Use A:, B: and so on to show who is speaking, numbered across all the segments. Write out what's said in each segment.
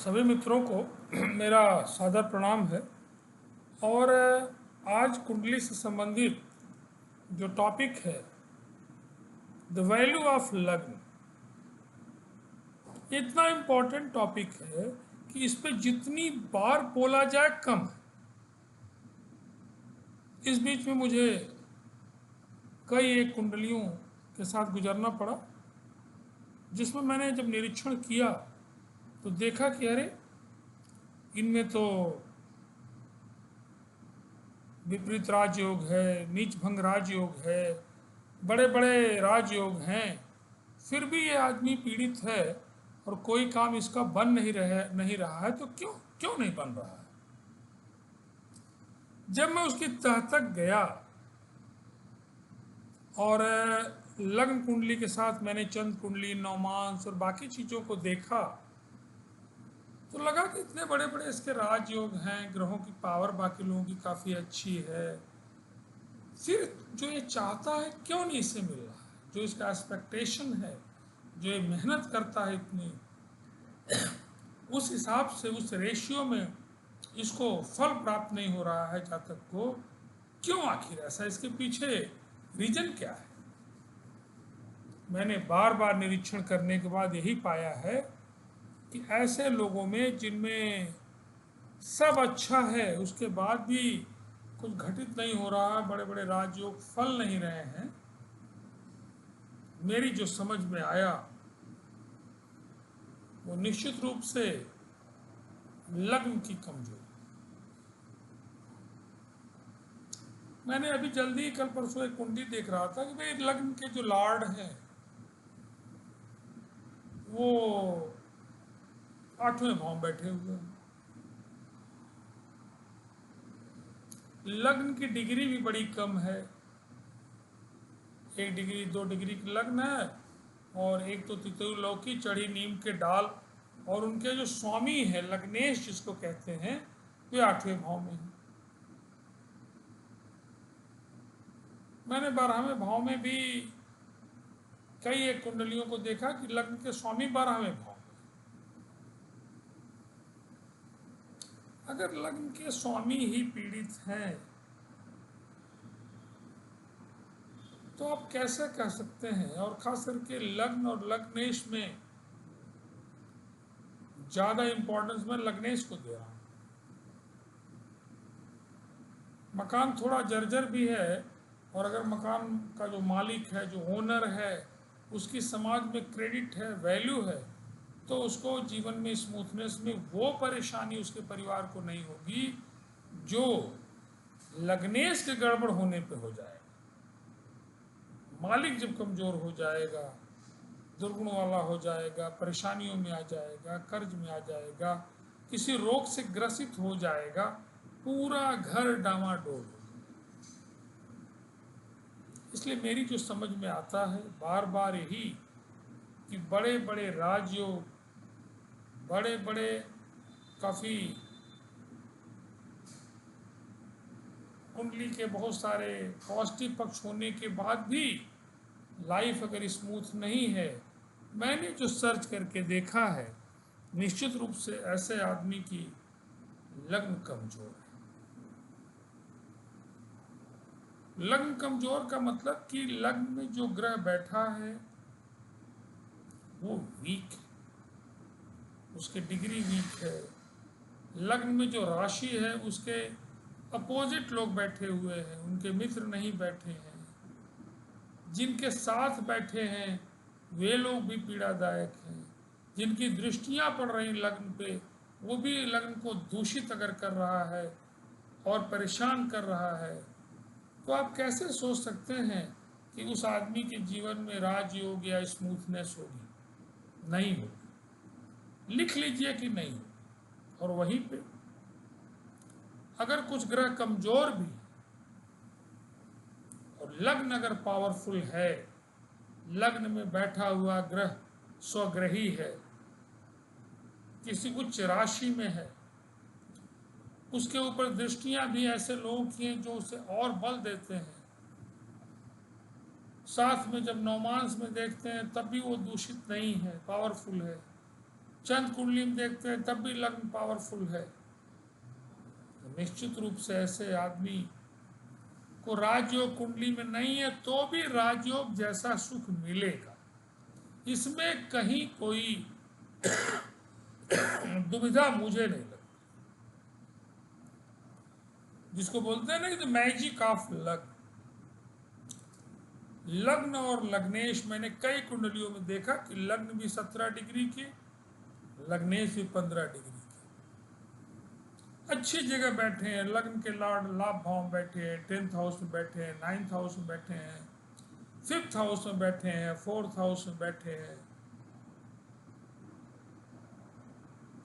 A: सभी मित्रों को मेरा सादर प्रणाम है। और आज कुंडली से संबंधित जो टॉपिक है, द वैल्यू ऑफ लग्न, इतना इम्पोर्टेंट टॉपिक है कि इस पे जितनी बार बोला जाए कम है। इस बीच में मुझे कई एक कुंडलियों के साथ गुजरना पड़ा, जिसमें मैंने जब निरीक्षण किया तो देखा कि अरे, इनमें तो विपरीत राजयोग है, नीच भंग राजयोग है, बड़े बड़े राजयोग हैं, फिर भी ये आदमी पीड़ित है और कोई काम इसका बन नहीं रहा है। तो क्यों क्यों नहीं बन रहा है? जब मैं उसकी तह तक गया और लग्न कुंडली के साथ मैंने चंद्र कुंडली, नौमांस और बाकी चीज़ों को देखा, तो लगा कि इतने बड़े बड़े इसके राजयोग हैं, ग्रहों की पावर बाकी लोगों की काफ़ी अच्छी है, फिर जो ये चाहता है क्यों नहीं इसे मिल रहा है? जो इसका एक्सपेक्टेशन है, जो ये मेहनत करता है इतनी, उस हिसाब से उस रेशियो में इसको फल प्राप्त नहीं हो रहा है जातक को। क्यों? आखिर ऐसा इसके पीछे रीजन क्या है? मैंने बार बार निरीक्षण करने के बाद यही पाया है कि ऐसे लोगों में जिनमें सब अच्छा है उसके बाद भी कुछ घटित नहीं हो रहा है, बड़े बड़े राजयोग फल नहीं रहे हैं, मेरी जो समझ में आया वो निश्चित रूप से लग्न की कमजोरी। मैंने अभी जल्दी कल परसों एक कुंडली देख रहा था कि भाई लग्न के जो लॉर्ड हैं वो 8वें भाव में बैठे हुए हैं। लग्न की डिग्री भी बड़ी कम है, 1 डिग्री 2 डिग्री की लग्न है, और एक तो तितुर लौकी चढ़ी नीम के डाल, और उनके जो स्वामी है लग्नेश जिसको कहते हैं, वे 8वें भाव में हैं। मैंने 12वें भाव में भी कई एक कुंडलियों को देखा कि लग्न के स्वामी 12वें भाव में। अगर लग्न के स्वामी ही पीड़ित हैं तो आप कैसे कह सकते हैं? और खास करके लग्न और लग्नेश में ज्यादा इंपॉर्टेंस मैं लग्नेश को दे रहा हूं। मकान थोड़ा जर्जर भी है, और अगर मकान का जो मालिक है, जो ओनर है, उसकी समाज में क्रेडिट है, वैल्यू है, तो उसको जीवन में स्मूथनेस में वो परेशानी उसके परिवार को नहीं होगी जो लग्नेश के गड़बड़ होने पे हो जाएगा। मालिक जब कमजोर हो जाएगा, दुर्गुण वाला हो जाएगा, परेशानियों में आ जाएगा, कर्ज में आ जाएगा, किसी रोग से ग्रसित हो जाएगा, पूरा घर डामाडोल। इसलिए मेरी जो समझ में आता है बार बार यही कि बड़े बड़े राजयोग, बड़े बड़े काफ़ी कुंडली के बहुत सारे पॉजिटिव पक्ष होने के बाद भी लाइफ अगर स्मूथ नहीं है, मैंने जो सर्च करके देखा है, निश्चित रूप से ऐसे आदमी की लग्न कमजोर है। लग्न कमजोर का मतलब कि लग्न में जो ग्रह बैठा है वो वीक है, उसके डिग्री वीक है। लग्न में जो राशि है उसके अपोजिट लोग बैठे हुए हैं, उनके मित्र नहीं बैठे हैं, जिनके साथ बैठे हैं वे लोग भी पीड़ादायक हैं, जिनकी दृष्टियां पड़ रही लग्न पे वो भी लग्न को दूषित अगर कर रहा है और परेशान कर रहा है, तो आप कैसे सोच सकते हैं कि उस आदमी के जीवन में राजयोग या स्मूथनेस होगी? नहीं होगी। लिख लीजिए कि नहीं होगी। और वहीं पे अगर कुछ ग्रह कमजोर भी और लग्न अगर पावरफुल है, लग्न में बैठा हुआ ग्रह स्वग्रही है, किसी उच्च राशि में है, उसके ऊपर दृष्टियां भी ऐसे लोगों की हैं जो उसे और बल देते हैं, साथ में जब नौमांस में देखते हैं तब भी वो दूषित नहीं है, पावरफुल है, चंद कुंडली में देखते हैं तब भी लग्न पावरफुल है, तो निश्चित रूप से ऐसे आदमी को राजयोग कुंडली में नहीं है तो भी राजयोग जैसा सुख मिलेगा, इसमें कहीं कोई दुविधा मुझे नहीं लगती। जिसको बोलते हैं ना कि द मैजिक ऑफ लग्न, लग्न और लग्नेश मैंने कई कुंडलियों में देखा कि लग्न भी 17 डिग्री के, लग्नेश भी 15 डिग्री के, अच्छी जगह बैठे हैं, लग्न के लॉर्ड लाभ भाव में बैठे हैं, 10th हाउस में बैठे हैं, 9th हाउस में बैठे हैं, 5th हाउस में बैठे हैं, 4th हाउस में बैठे हैं,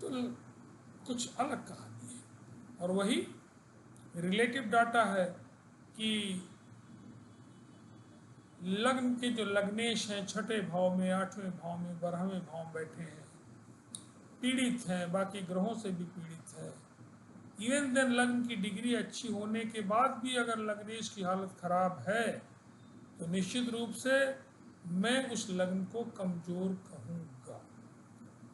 A: तो कुछ अलग कहानी है। और वही रिलेटिव डाटा है कि लग्न के जो लग्नेश हैं 6ठे भाव में, 8वें भाव में, 12वें भाव में बैठे हैं, पीड़ित हैं, बाकी ग्रहों से भी पीड़ित है। इवन देन लग्न की डिग्री अच्छी होने के बाद भी अगर लग्नेश की हालत खराब है तो निश्चित रूप से मैं उस लग्न को कमजोर कहूँगा।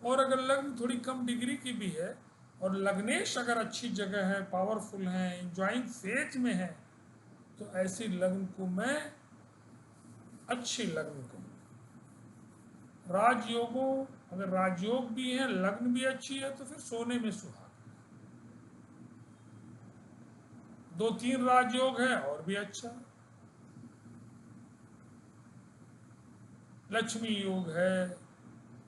A: और अगर लग्न थोड़ी कम डिग्री की भी है और लग्नेश अगर अच्छी जगह है, पावरफुल है, एंजॉइंग फेज में है, तो ऐसी लग्न को मैं अच्छी लग्न को, राजयोगों अगर राजयोग भी है, लग्न भी अच्छी है, तो फिर सोने में सुहागा। 2-3 राजयोग है और भी अच्छा, लक्ष्मी योग है,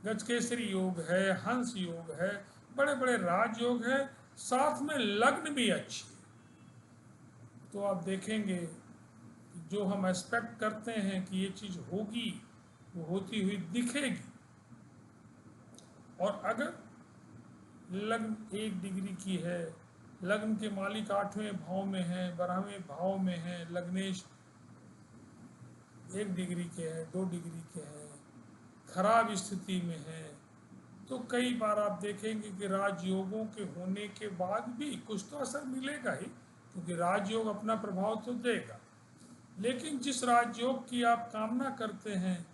A: गजकेसरी योग है, हंस योग है, बड़े बड़े राजयोग है, साथ में लग्न भी अच्छी है, तो आप देखेंगे जो हम एक्सपेक्ट करते हैं कि ये चीज होगी वो होती हुई दिखेगी। और अगर लग्न 1 डिग्री की है, लग्न के मालिक 8वें भाव में है, 12वें भाव में है, लग्नेश 1 डिग्री के हैं, 2 डिग्री के हैं, खराब स्थिति में है, तो कई बार आप देखेंगे कि राजयोगों के होने के बाद भी कुछ तो असर मिलेगा ही, क्योंकि राजयोग अपना प्रभाव तो देगा, लेकिन जिस राजयोग की आप कामना करते हैं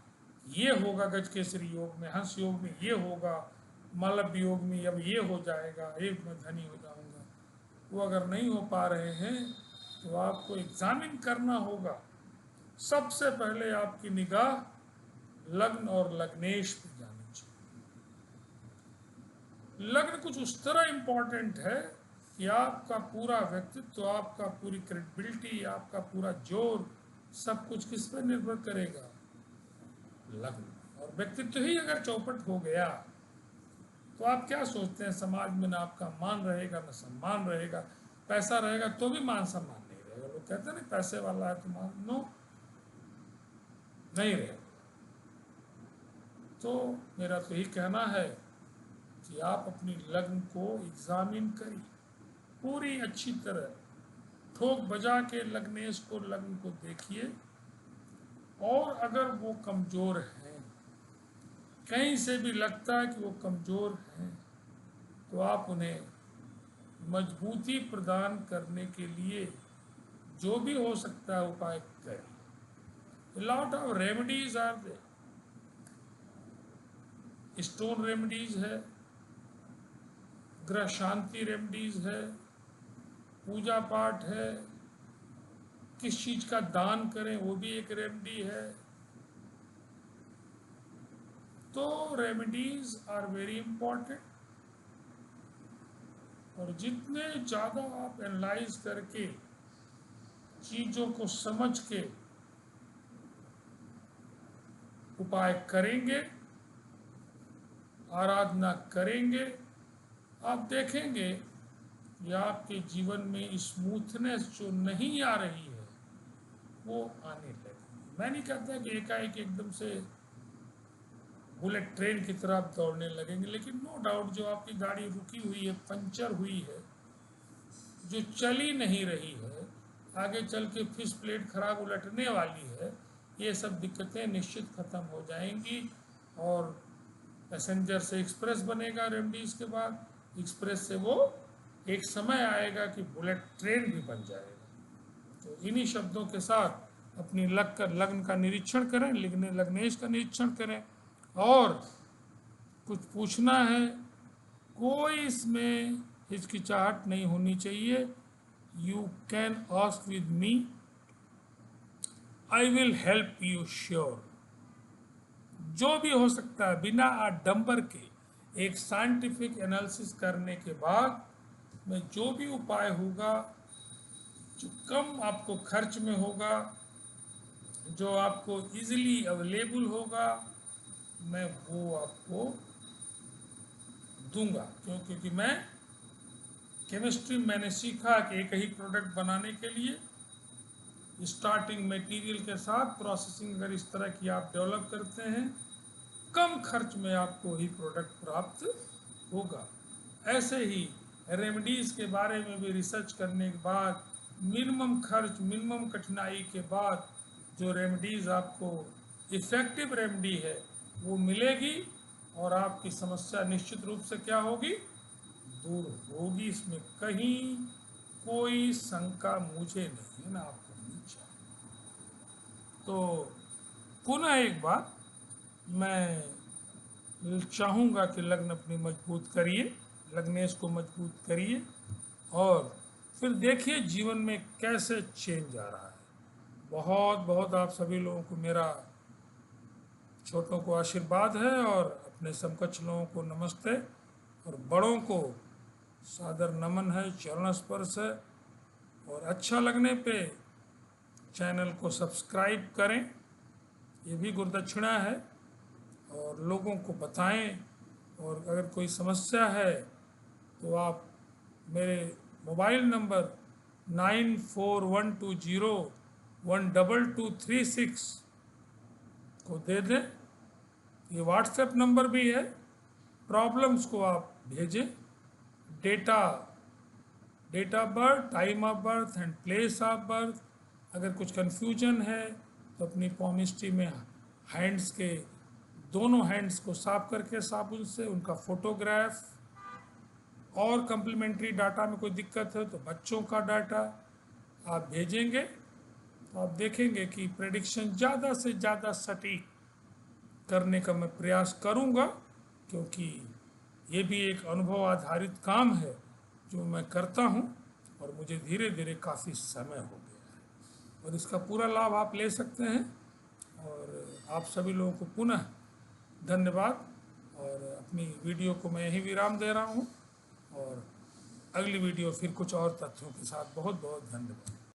A: ये होगा, गजकेसरी योग में, हंस योग में ये होगा, मालव योग में अब ये हो जाएगा, एक मैं धनी हो जाऊंगा, वो अगर नहीं हो पा रहे हैं तो आपको एग्जामिन करना होगा। सबसे पहले आपकी निगाह लग्न और लग्नेश पे जानी चाहिए। लग्न कुछ उस तरह इंपॉर्टेंट है कि आपका पूरा व्यक्तित्व, आपका पूरी क्रेडिबिलिटी, आपका पूरा जोर, सब कुछ किस पर निर्भर करेगा, लग्न। और व्यक्तित्व ही अगर चौपट हो गया तो आप क्या सोचते हैं, समाज में ना आपका मान रहेगा ना सम्मान रहेगा, पैसा रहेगा तो भी मान सम्मान नहीं रहेगा। लोग कहते हैं ना पैसे वाला है तो मान, नो, नहीं रहेगा। तो मेरा तो यही कहना है कि आप अपनी लग्न को एग्जामिन करिए पूरी अच्छी तरह, ठोक बजा के लग्नेश को, लग्न को देखिए, और अगर वो कमजोर हैं, कहीं से भी लगता है कि वो कमजोर हैं, तो आप उन्हें मजबूती प्रदान करने के लिए जो भी हो सकता है उपाय करें। Lot of remedies are there, stone remedies है, ग्रह शांति रेमेडीज है, पूजा पाठ है, किस चीज का दान करें वो भी एक रेमेडी है। तो रेमेडीज आर वेरी इंपॉर्टेंट, और जितने ज़्यादा आप एनालाइज करके चीज़ों को समझ के उपाय करेंगे, आराधना करेंगे, आप देखेंगे कि आपके जीवन में स्मूथनेस जो नहीं आ रही है वो आने लगेगी। मैं नहीं कहता कि एकाएक एकदम से बुलेट ट्रेन की तरह आप दौड़ने लगेंगे, लेकिन नो डाउट जो आपकी गाड़ी रुकी हुई है, पंचर हुई है, जो चली नहीं रही है, आगे चल के फिश प्लेट खराब उलटने वाली है, ये सब दिक्कतें निश्चित खत्म हो जाएंगी। और पैसेंजर से एक्सप्रेस बनेगा रेमडीज के बाद, एक्सप्रेस से वो एक समय आएगा कि बुलेट ट्रेन भी बन जाएगा। तो इन्हीं शब्दों के साथ अपनी लग्न का निरीक्षण करें, लग्नेश का निरीक्षण करें, और कुछ पूछना है, कोई इसमें हिचकिचाहट नहीं होनी चाहिए। You can ask with me, I will help you sure. जो भी हो सकता है बिना आडंबर के, एक साइंटिफिक एनालिसिस करने के बाद मैं जो भी उपाय होगा, जो कम आपको खर्च में होगा, जो आपको इजीली अवेलेबल होगा, मैं वो आपको दूंगा। क्योंकि मैं केमिस्ट्री मैंने सीखा कि एक ही प्रोडक्ट बनाने के लिए स्टार्टिंग मटेरियल के साथ प्रोसेसिंग अगर इस तरह की आप डेवलप करते हैं, कम खर्च में आपको ही प्रोडक्ट प्राप्त होगा। ऐसे ही रेमेडीज़ के बारे में भी रिसर्च करने के बाद, मिनिमम खर्च, मिनिमम कठिनाई के बाद जो रेमेडीज़ आपको इफ़ेक्टिव रेमेडी है वो मिलेगी, और आपकी समस्या निश्चित रूप से क्या होगी, दूर होगी। इसमें कहीं कोई शंका मुझे नहीं है, ना आपको होनी चाहिए। तो पुनः एक बार मैं चाहूँगा कि लग्न अपनी मजबूत करिए, लग्नेश को मजबूत करिए, और फिर देखिए जीवन में कैसे चेंज आ रहा है। बहुत बहुत आप सभी लोगों को मेरा छोटों को आशीर्वाद है, और अपने समकक्ष लोगों को नमस्ते, और बड़ों को सादर नमन है, चरण स्पर्श है। और अच्छा लगने पे चैनल को सब्सक्राइब करें, ये भी गुरुदक्षिणा है, और लोगों को बताएं। और अगर कोई समस्या है तो आप मेरे मोबाइल नंबर 9412012236 को दे दें। ये व्हाट्सएप नंबर भी है। प्रॉब्लम्स को आप भेजें, date of birth, time of birth and place of birth. अगर कुछ कन्फ्यूजन है तो अपनी पॉमिस्ट्री में हैंड्स के दोनों हैंड्स को साफ करके साबुन से उनका फोटोग्राफ, और कम्प्लीमेंट्री डाटा में कोई दिक्कत है तो बच्चों का डाटा आप भेजेंगे, तो आप देखेंगे कि प्रेडिक्शन ज़्यादा से ज़्यादा सटीक करने का मैं प्रयास करूंगा। क्योंकि ये भी एक अनुभव आधारित काम है जो मैं करता हूं, और मुझे धीरे धीरे काफ़ी समय हो गया है, और इसका पूरा लाभ आप ले सकते हैं। और आप सभी लोगों को पुनः धन्यवाद, और अपनी वीडियो को मैं यहीं विराम दे रहा हूं, और अगली वीडियो फिर कुछ और तथ्यों के साथ। बहुत बहुत धन्यवाद।